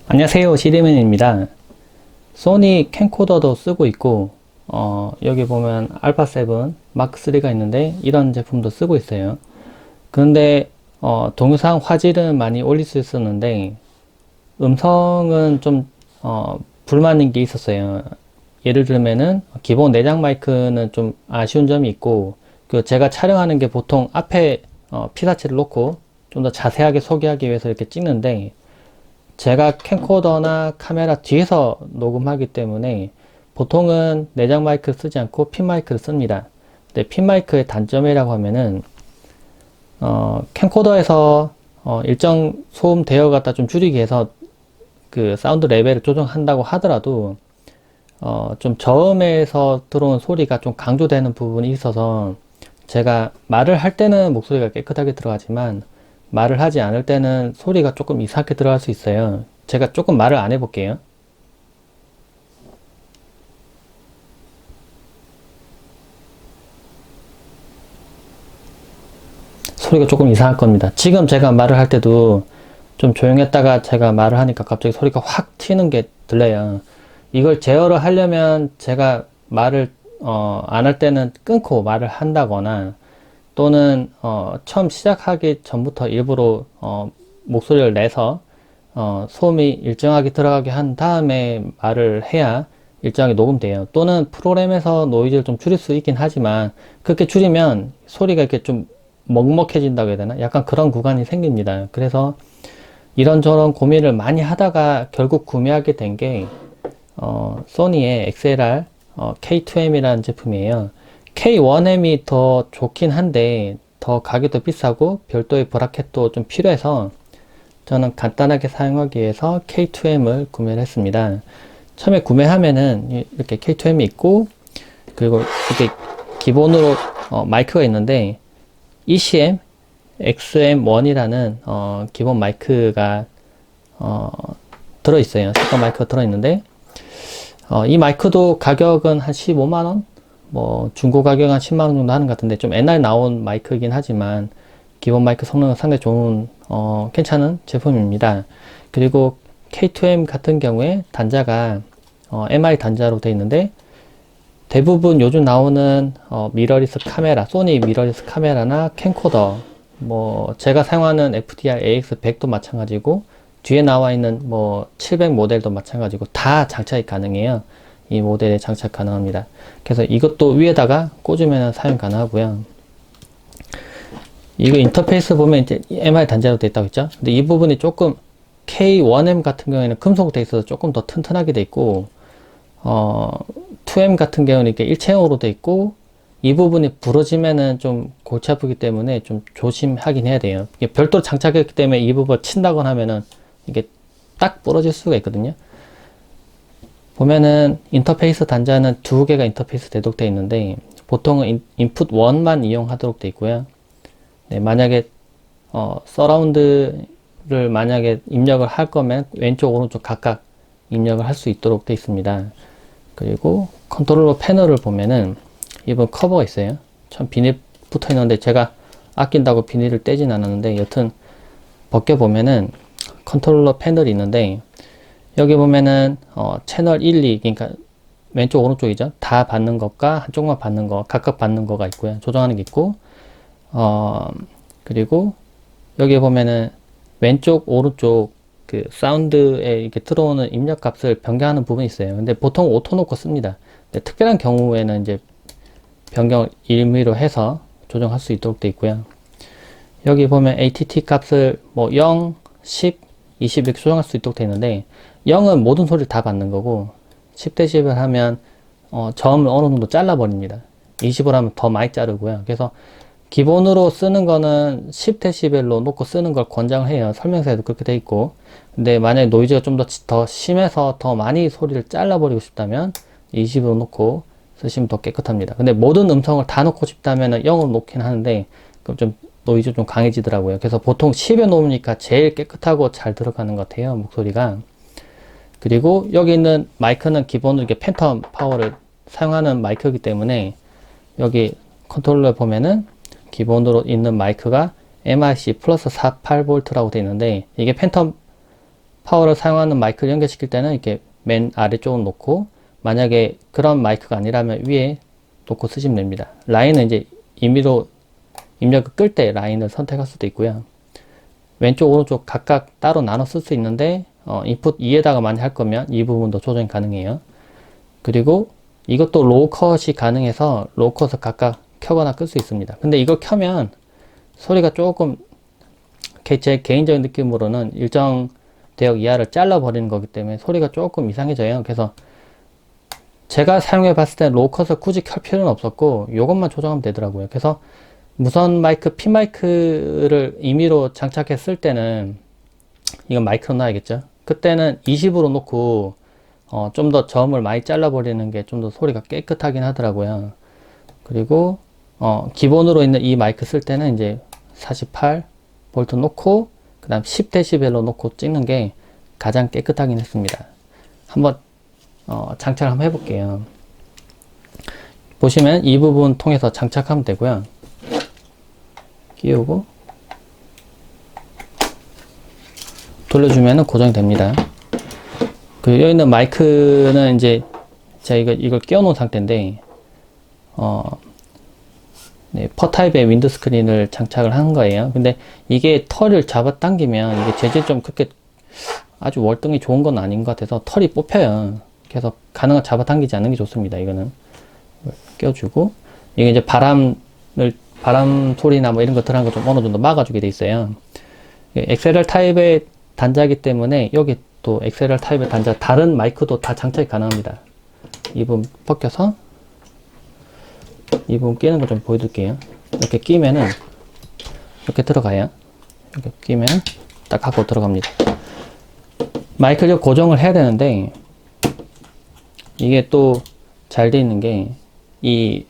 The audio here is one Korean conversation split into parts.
안녕하세요, 시리맨입니다. 소니 캠코더도 쓰고 있고 여기 보면 알파7 마크3가 있는데 이런 제품도 쓰고 있어요. 그런데 동영상 화질은 많이 올릴 수 있었는데 음성은 좀 불만인 게 있었어요. 예를 들면은 기본 내장 마이크는 좀 아쉬운 점이 있고, 그 제가 촬영하는 게 보통 앞에 피사체를 놓고 좀 더 자세하게 소개하기 위해서 이렇게 찍는데, 제가 캠코더나 카메라 뒤에서 녹음하기 때문에 보통은 내장 마이크 쓰지 않고 핀 마이크를 씁니다. 근데 핀 마이크의 단점이라고 하면은 캠코더에서 일정 소음 대여 갖다 좀 줄이기 위해서 그 사운드 레벨을 조정한다고 하더라도 좀 저음에서 들어온 소리가 좀 강조되는 부분이 있어서, 제가 말을 할 때는 목소리가 깨끗하게 들어가지만 말을 하지 않을 때는 소리가 조금 이상하게 들어갈 수 있어요. 제가 조금 말을 안 해볼게요. 소리가 조금 이상할 겁니다. 지금 제가 말을 할 때도 좀 조용했다가 제가 말을 하니까 갑자기 소리가 확 튀는 게 들려요. 이걸 제어를 하려면 제가 말을 안 할 때는 끊고 말을 한다거나, 또는 처음 시작하기 전부터 일부러 목소리를 내서 소음이 일정하게 들어가게 한 다음에 말을 해야 일정하게 녹음돼요. 또는 프로그램에서 노이즈를 좀 줄일 수 있긴 하지만, 그렇게 줄이면 소리가 이렇게 좀 먹먹해진다고 해야 되나? 약간 그런 구간이 생깁니다. 그래서 이런저런 고민을 많이 하다가 결국 구매하게 된 게 소니의 XLR K2M이라는 제품이에요. K1M이 더 좋긴 한데 더 가격도 비싸고 별도의 브라켓도 좀 필요해서 저는 간단하게 사용하기 위해서 K2M을 구매를 했습니다. 처음에 구매하면은 이렇게 K2M이 있고, 그리고 이렇게 기본으로 마이크가 있는데 ECM XM1이라는 기본 마이크가 들어있어요. 스피커 마이크가 들어있는데 이 마이크도 가격은 한 15만원? 뭐 중고 가격 한 10만원 정도 하는 것 같은데, 좀 옛날에 나온 마이크이긴 하지만 기본 마이크 성능은 상당히 좋은 괜찮은 제품입니다. 그리고 K2M 같은 경우에 단자가 MI 단자로 되어 있는데, 대부분 요즘 나오는 미러리스 카메라, 소니 미러리스 카메라나 캠코더, 뭐 제가 사용하는 FDR AX100도 마찬가지고 뒤에 나와 있는 뭐 700 모델도 마찬가지고 다 장착이 가능해요. 이 모델에 장착 가능합니다. 그래서 이것도 위에다가 꽂으면 사용 가능하고요. 이거 인터페이스 보면 이제 MI 단자로 되어 있다고 했죠. 근데 이 부분이 조금 K1M 같은 경우에는 금속으로 되어 있어서 조금 더 튼튼하게 되어 있고, 2M 같은 경우는 이렇게 일체형으로 되어 있고, 이 부분이 부러지면은 좀 골치 아프기 때문에 좀 조심하긴 해야 돼요. 이게 별도로 장착했기 때문에 이 부분 친다거나 하면은 이게 딱 부러질 수가 있거든요. 보면은 인터페이스 단자는 두 개가 인터페이스 대독되어 있는데, 보통은 인풋 1만 이용하도록 되어 있고요. 네, 만약에 서라운드를 만약에 입력을 할 거면 왼쪽 오른쪽 각각 입력을 할 수 있도록 되어 있습니다. 그리고 컨트롤러 패널을 보면은 이번 커버가 있어요. 참 비닐 붙어 있는데 제가 아낀다고 비닐을 떼진 않았는데, 여튼 벗겨보면은 컨트롤러 패널이 있는데, 여기 보면은 채널 1, 2, 그러니까 왼쪽 오른쪽이죠. 다 받는 것과 한쪽만 받는 거, 각각 받는 거가 있고요. 조정하는 게 있고, 그리고 여기 보면은 왼쪽 오른쪽 그 사운드에 이렇게 들어오는 입력 값을 변경하는 부분이 있어요. 근데 보통 오토 놓고 씁니다. 근데 특별한 경우에는 이제 변경을 임의로 해서 조정할 수 있도록 되어 있고요. 여기 보면 ATT 값을 뭐 0, 10, 20 이렇게 조정할 수 있도록 되어 있는데, 0은 모든 소리를 다 받는 거고, 10dB 하면 저음을 어느 정도 잘라 버립니다. 20을 하면 더 많이 자르고요. 그래서 기본으로 쓰는 거는 10dB로 놓고 쓰는 걸 권장을 해요. 설명서에도 그렇게 돼 있고. 근데 만약에 노이즈가 좀 더 심해서 더 많이 소리를 잘라버리고 싶다면 20으로 놓고 쓰시면 더 깨끗합니다. 근데 모든 음성을 다 놓고 싶다면 0으로 놓긴 하는데, 그럼 좀 노이즈 좀 강해지더라고요. 그래서 보통 10에 놓으니까 제일 깨끗하고 잘 들어가는 것 같아요, 목소리가. 그리고 여기 있는 마이크는 기본으로 이렇게 팬텀 파워를 사용하는 마이크이기 때문에, 여기 컨트롤러 보면은 기본으로 있는 마이크가 MIC 플러스 48V라고 되어 있는데, 이게 팬텀 파워를 사용하는 마이크를 연결시킬 때는 이렇게 맨 아래쪽으로 놓고, 만약에 그런 마이크가 아니라면 위에 놓고 쓰시면 됩니다. 라인은 이제 임의로 입력을 끌 때 라인을 선택할 수도 있고요. 왼쪽 오른쪽 각각 따로 나눠 쓸 수 있는데 인풋 2에다가 많이 할 거면 이 부분도 조정이 가능해요. 그리고 이것도 로우 컷이 가능해서 로우 컷을 각각 켜거나 끌 수 있습니다. 근데 이걸 켜면 소리가 조금 제 개인적인 느낌으로는 일정 대역 이하를 잘라 버리는 거기 때문에 소리가 조금 이상해져요. 그래서 제가 사용해 봤을 때 로우 컷을 굳이 켤 필요는 없었고 이것만 조정하면 되더라고요. 그래서 무선 마이크, 핀 마이크를 임의로 장착했을 때는 이건 마이크로 놔야겠죠. 그때는 20으로 놓고 좀 더 저음을 많이 잘라 버리는 게 좀 더 소리가 깨끗하긴 하더라고요. 그리고 기본으로 있는 이 마이크 쓸 때는 이제 48V 놓고 그 다음 10dB로 놓고 찍는 게 가장 깨끗하긴 했습니다. 한번 장착을 한번 해볼게요. 보시면 이 부분 통해서 장착하면 되고요. 끼우고 돌려주면 고정이 됩니다. 그 여기 있는 마이크는 이제 제가 이걸 끼워 놓은 상태인데 네, 퍼타입의 윈드 스크린을 장착을 한 거예요. 근데 이게 털을 잡아당기면 이게 재질이 좀 그렇게 아주 월등히 좋은 건 아닌 것 같아서 털이 뽑혀요. 그래서 가능한 잡아당기지 않는 게 좋습니다. 이거는 껴주고 이게 이제 바람 소리나 뭐 이런 거 들어간 거 좀 어느 정도 막아주게 돼 있어요. XLR 타입의 단자이기 때문에 여기 또 XLR 타입의 단자 다른 마이크도 다 장착이 가능합니다. 이 부분 벗겨서 이 부분 끼는 거 좀 보여드릴게요. 이렇게 끼면은 이렇게 들어가요. 이렇게 끼면 딱 하고 들어갑니다. 마이크를 고정을 해야 되는데 이게 또 잘 돼 있는 게 이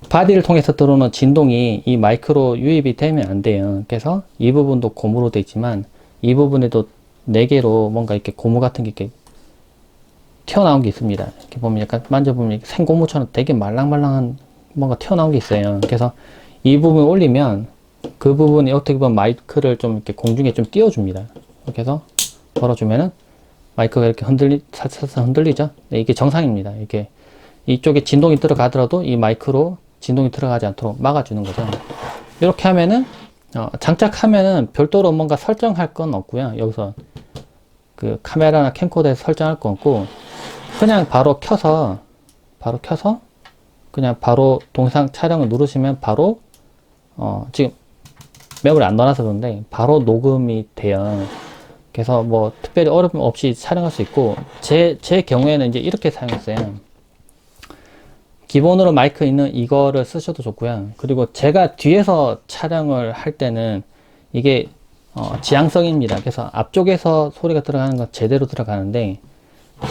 바디를 통해서 들어오는 진동이 이 마이크로 유입이 되면 안 돼요. 그래서 이 부분도 고무로 되어 있지만 이 부분에도 4개로 뭔가 이렇게 고무 같은 게 이렇게 튀어나온 게 있습니다. 이렇게 보면 약간 만져보면 생고무처럼 되게 말랑말랑한 뭔가 튀어나온 게 있어요. 그래서 이 부분 올리면 그 부분이 어떻게 보면 마이크를 좀 이렇게 공중에 좀 띄워줍니다. 이렇게 해서 걸어주면은 마이크가 이렇게 살짝 흔들리죠? 네, 이게 정상입니다. 이렇게 이쪽에 진동이 들어가더라도 이 마이크로 진동이 들어가지 않도록 막아주는 거죠. 이렇게 하면은 장착하면은 별도로 뭔가 설정할 건 없고요. 여기서 그 카메라나 캠코더에서 설정할 건 없고 그냥 바로 켜서 그냥 바로 동영상 촬영을 누르시면 바로 지금 메모리 안 넣어놔서 그런데 바로 녹음이 돼요. 그래서 뭐 특별히 어려움 없이 촬영할 수 있고 제 경우에는 이제 이렇게 사용했어요. 기본으로 마이크 있는 이거를 쓰셔도 좋고요. 그리고 제가 뒤에서 촬영을 할 때는 이게 지향성입니다. 그래서 앞쪽에서 소리가 들어가는 건 제대로 들어가는데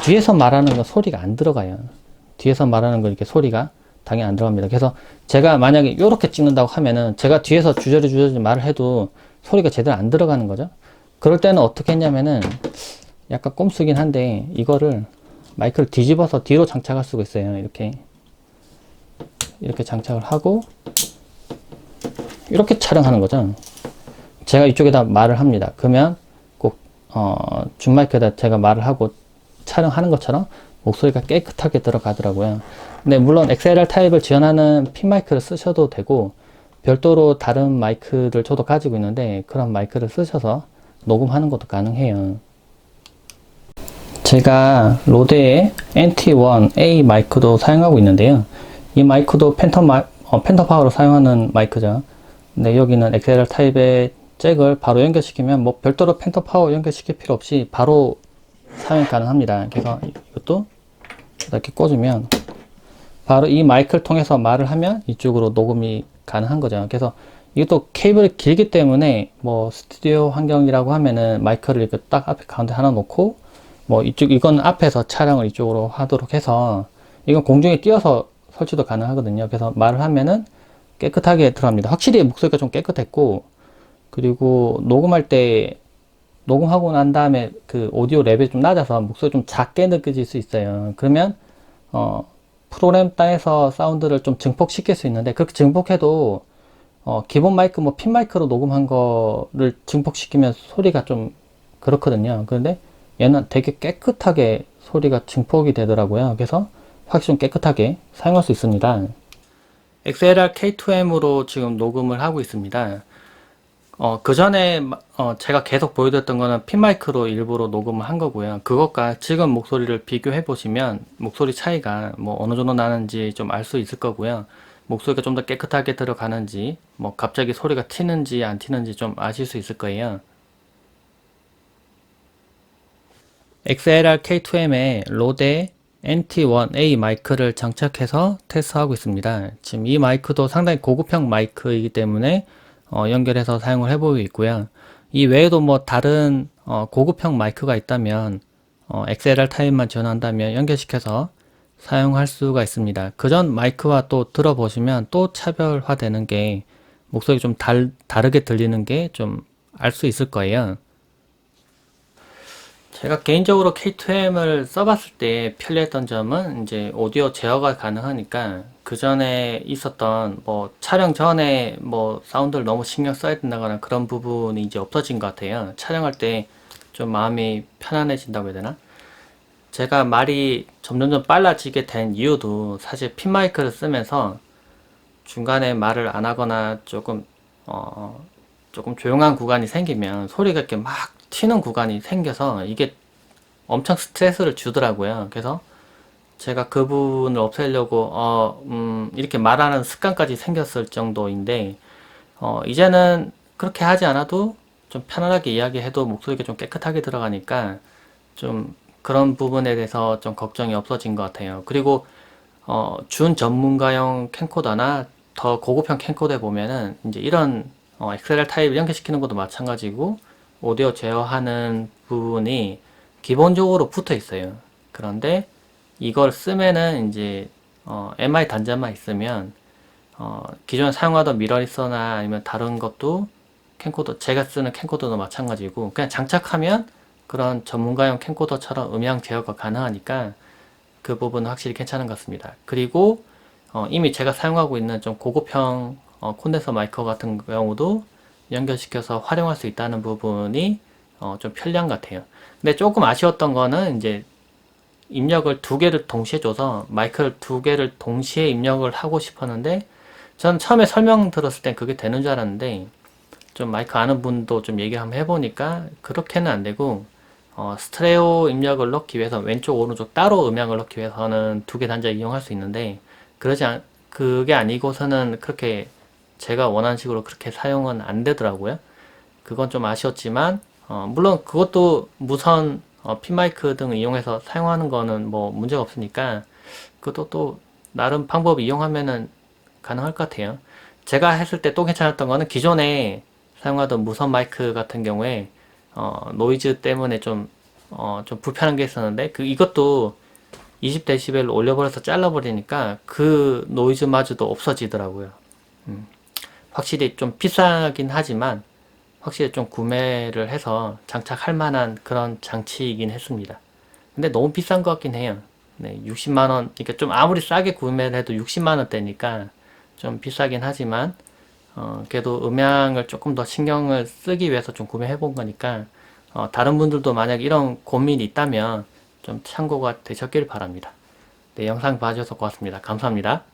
뒤에서 말하는 건 소리가 안 들어가요. 뒤에서 말하는 거 이렇게 소리가 당연히 안 들어갑니다. 그래서 제가 만약에 이렇게 찍는다고 하면은 제가 뒤에서 주저리 말을 해도 소리가 제대로 안 들어가는 거죠. 그럴 때는 어떻게 했냐면은 약간 꼼수긴 한데 이거를 마이크를 뒤집어서 뒤로 장착할 수가 있어요. 이렇게 장착을 하고 이렇게 촬영하는 거죠. 제가 이쪽에다 말을 합니다. 그러면 꼭 줌 마이크에다 제가 말을 하고 촬영하는 것처럼 목소리가 깨끗하게 들어가더라고요. 근데 물론 XLR 타입을 지원하는 핀 마이크를 쓰셔도 되고 별도로 다른 마이크를 저도 가지고 있는데 그런 마이크를 쓰셔서 녹음하는 것도 가능해요. 제가 로데의 NT1A 마이크도 사용하고 있는데요. 이 마이크도 팬텀 파워로 사용하는 마이크죠. 근데 여기는 XLR 타입의 잭을 바로 연결시키면 뭐 별도로 팬텀 파워 연결시킬 필요 없이 바로 사용 가능합니다. 그래서 이것도 이렇게 꽂으면 바로 이 마이크를 통해서 말을 하면 이쪽으로 녹음이 가능한 거죠. 그래서 이것도 케이블이 길기 때문에 뭐 스튜디오 환경이라고 하면은 마이크를 이렇게 딱 앞에 가운데 하나 놓고 뭐 이건 앞에서 촬영을 이쪽으로 하도록 해서 이건 공중에 띄어서 설치도 가능하거든요. 그래서 말을 하면은 깨끗하게 들어갑니다. 확실히 목소리가 좀 깨끗했고 그리고 녹음할 때 녹음하고 난 다음에 그 오디오 레벨이 좀 낮아서 목소리 좀 작게 느껴질 수 있어요. 그러면 프로그램 땅에서 사운드를 좀 증폭시킬 수 있는데 그렇게 증폭해도 기본 마이크 뭐 핀 마이크로 녹음한 거를 증폭시키면 소리가 좀 그렇거든요. 그런데 얘는 되게 깨끗하게 소리가 증폭이 되더라고요. 그래서 확실히 좀 깨끗하게 사용할 수 있습니다. XLR K2M으로 지금 녹음을 하고 있습니다. 그 전에 제가 계속 보여드렸던 거는 핀 마이크로 일부러 녹음을 한 거고요. 그것과 지금 목소리를 비교해 보시면 목소리 차이가 뭐 어느 정도 나는지 좀 알 수 있을 거고요. 목소리가 좀 더 깨끗하게 들어가는지, 뭐 갑자기 소리가 튀는지 안 튀는지 좀 아실 수 있을 거예요. XLR K2M에 로데 NT1A 마이크를 장착해서 테스트하고 있습니다. 지금 이 마이크도 상당히 고급형 마이크이기 때문에 연결해서 사용을 해보고 있고요. 이 외에도 뭐 다른 고급형 마이크가 있다면 XLR 타입만 지원한다면 연결시켜서 사용할 수가 있습니다. 그전 마이크와 또 들어보시면 또 차별화되는 게 목소리 좀 다르게 들리는 게 좀 알 수 있을 거예요. 제가 개인적으로 K2M을 써봤을 때 편리했던 점은 이제 오디오 제어가 가능하니까 그 전에 있었던 뭐 촬영 전에 뭐 사운드를 너무 신경 써야 된다거나 그런 부분이 이제 없어진 것 같아요. 촬영할 때 좀 마음이 편안해진다고 해야 되나? 제가 말이 점점점 빨라지게 된 이유도 사실 핀 마이크를 쓰면서 중간에 말을 안 하거나 조금 조용한 구간이 생기면 소리가 이렇게 막 튀는 구간이 생겨서 이게 엄청 스트레스를 주더라고요. 그래서 제가 그 부분을 없애려고 이렇게 말하는 습관까지 생겼을 정도인데 이제는 그렇게 하지 않아도 좀 편안하게 이야기해도 목소리가 좀 깨끗하게 들어가니까 좀 그런 부분에 대해서 좀 걱정이 없어진 것 같아요. 그리고 준 전문가용 캠코더나 더 고급형 캠코더에 보면은 이제 이런 XLR 타입을 연결시키는 것도 마찬가지고 오디오 제어하는 부분이 기본적으로 붙어 있어요. 그런데 이걸 쓰면은 이제 MI 단자만 있으면 기존에 사용하던 미러리서나 아니면 다른 것도 캠코더, 제가 쓰는 캠코더도 마찬가지고 그냥 장착하면 그런 전문가용 캠코더처럼 음향 제어가 가능하니까 그 부분은 확실히 괜찮은 것 같습니다. 그리고 이미 제가 사용하고 있는 좀 고급형 콘덴서 마이크 같은 경우도 연결시켜서 활용할 수 있다는 부분이 좀 편리한 것 같아요. 근데 조금 아쉬웠던 거는 이제 입력을 두 개를 동시에 줘서 마이크를 두 개를 동시에 입력을 하고 싶었는데 전 처음에 설명 들었을 땐 그게 되는 줄 알았는데 좀 마이크 아는 분도 좀 얘기를 한번 해보니까 그렇게는 안 되고 스테레오 입력을 넣기 위해서 왼쪽 오른쪽 따로 음향을 넣기 위해서는 두 개 단자 이용할 수 있는데 그게 아니고서는 그렇게 제가 원하는 식으로 그렇게 사용은 안 되더라고요. 그건 좀 아쉬웠지만 물론 그것도 무선 핀 마이크 등을 이용해서 사용하는 거는 뭐 문제가 없으니까 그것도 또 나름 방법 이용하면은 가능할 것 같아요. 제가 했을 때 또 괜찮았던 거는 기존에 사용하던 무선 마이크 같은 경우에 노이즈 때문에 좀 불편한 게 있었는데 이것도 20dB로 올려버려서 잘라버리니까 그 노이즈마저도 없어지더라고요. 확실히 좀 비싸긴 하지만 확실히 좀 구매를 해서 장착할 만한 그런 장치이긴 했습니다. 근데 너무 비싼 것 같긴 해요. 네, 60만원, 그러니까 좀 아무리 싸게 구매를 해도 60만원대니까 좀 비싸긴 하지만, 그래도 음향을 조금 더 신경을 쓰기 위해서 좀 구매해 본 거니까, 다른 분들도 만약 이런 고민이 있다면 좀 참고가 되셨길 바랍니다. 네, 영상 봐주셔서 고맙습니다. 감사합니다.